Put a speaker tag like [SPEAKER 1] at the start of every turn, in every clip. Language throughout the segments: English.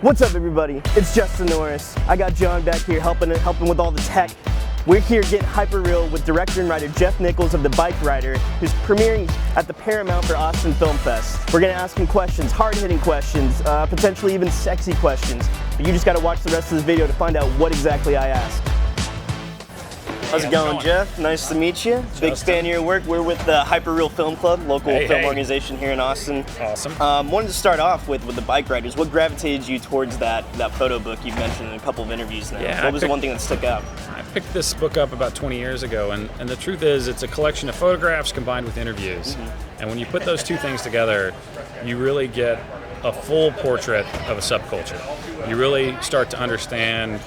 [SPEAKER 1] What's up, everybody? It's Justin Norris. I got John back here helping with all the tech. We're here getting Hyperreal with director and writer Jeff Nichols of the Bikeriders, who's premiering at the Paramount for Austin Film Fest. We're gonna ask him questions, hard-hitting questions, potentially even sexy questions. But you just gotta watch the rest of this video to find out what exactly I asked. How's it going, Jeff? Nice to meet you. Big fan of your work. We're with the Hyperreal Film Club, local film organization here in Austin.
[SPEAKER 2] Awesome.
[SPEAKER 1] Wanted to start off with the Bikeriders. What gravitated you towards that photo book you've mentioned in a couple of interviews now?
[SPEAKER 2] Yeah,
[SPEAKER 1] what was the one thing that stuck out?
[SPEAKER 2] I picked this book up about 20 years ago, and the truth is it's a collection of photographs combined with interviews. And when you put those two things together, you really get a full portrait of a subculture. You really start to understand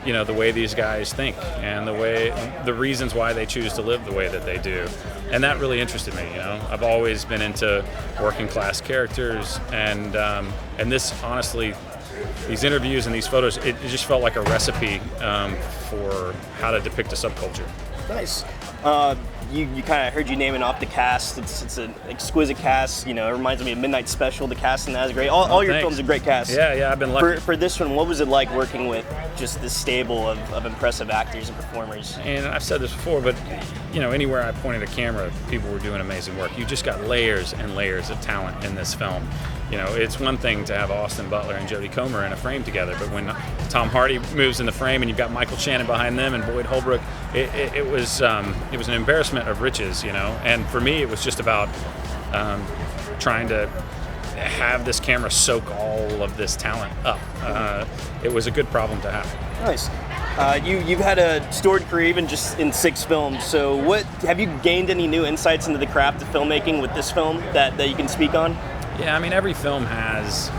[SPEAKER 2] the way these guys think and the reasons why they choose to live the way that they do. And that really interested me, I've always been into working class characters, and this, honestly, these interviews and these photos, it just felt like a recipe for how to depict a subculture.
[SPEAKER 1] Nice. You kind of heard you naming off the cast. It's an exquisite cast. It reminds me of Midnight Special. The cast in that is great. All your films are great cast.
[SPEAKER 2] Yeah, I've been lucky.
[SPEAKER 1] For this one, what was it like working with just this stable of impressive actors and performers?
[SPEAKER 2] And I've said this before, but anywhere I pointed a camera, people were doing amazing work. You just got layers and layers of talent in this film. It's one thing to have Austin Butler and Jodie Comer in a frame together, but when Tom Hardy moves in the frame and you've got Michael Shannon behind them and Boyd Holbrook, it was an embarrassment of riches, And for me, it was just about trying to have this camera soak all of this talent up. It was a good problem to have.
[SPEAKER 1] Nice. You've had a storied career even just in 6 films. So have you gained any new insights into the craft of filmmaking with this film that you can speak on?
[SPEAKER 2] Yeah, I mean, every film has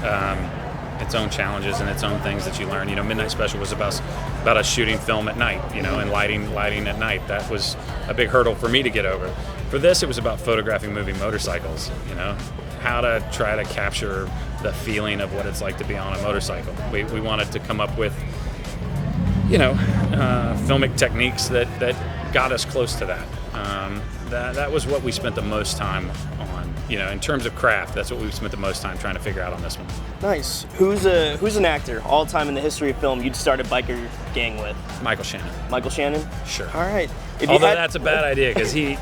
[SPEAKER 2] its own challenges and its own things that you learn. Midnight Special was about us shooting film at night, and lighting at night. That was a big hurdle for me to get over. For this, it was about photographing moving motorcycles, how to try to capture the feeling of what it's like to be on a motorcycle. We wanted to come up with, filmic techniques that got us close to that. That was what we spent the most time on. In terms of craft, that's what we spent the most time trying to figure out on this one.
[SPEAKER 1] Nice. Who's an actor all time in the history of film you'd start a biker gang with?
[SPEAKER 2] Michael Shannon.
[SPEAKER 1] Michael Shannon?
[SPEAKER 2] Sure.
[SPEAKER 1] All right.
[SPEAKER 2] That's a bad idea because he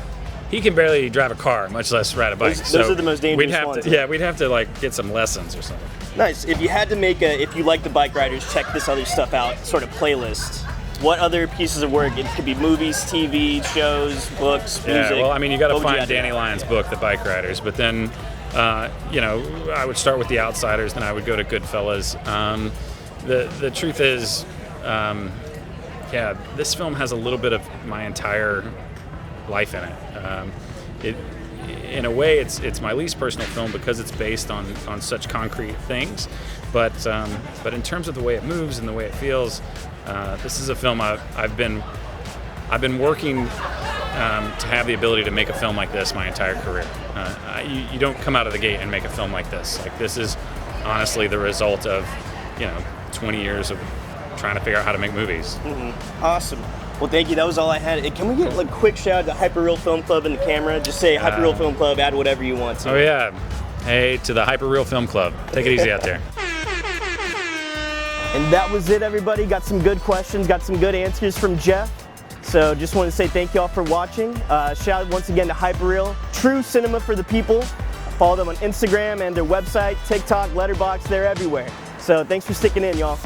[SPEAKER 2] can barely drive a car, much less ride a bike.
[SPEAKER 1] Those are the most dangerous ones.
[SPEAKER 2] We'd have to get some lessons or something.
[SPEAKER 1] Nice. If you had to make if you like the Bikeriders, check this other stuff out, sort of playlist. What other pieces of work? It could be movies, TV, shows, books, music.
[SPEAKER 2] Yeah, well, I mean, you got to find Danny Lyon's book, The Bikeriders, but then, I would start with The Outsiders, then I would go to Goodfellas. The truth is, this film has a little bit of my entire life in it. In a way, it's my least personal film because it's based on such concrete things, but in terms of the way it moves and the way it feels, this is a film I've been working to have the ability to make a film like this my entire career. You don't come out of the gate and make a film like this. Like, this is honestly the result of 20 years of trying to figure out how to make movies.
[SPEAKER 1] Awesome. Well, thank you. That was all I had. Can we get a quick shout out to Hyperreal Film Club in the camera? Just say Hyperreal Film Club, add whatever you want to.
[SPEAKER 2] Oh yeah. Hey, to the Hyperreal Film Club. Take it easy out there.
[SPEAKER 1] And that was it, everybody. Got some good questions, got some good answers from Jeff. So just want to say thank you all for watching. Shout out once again to Hyperreal, true cinema for the people. Follow them on Instagram and their website, TikTok, Letterboxd, they're everywhere. So thanks for sticking in, y'all.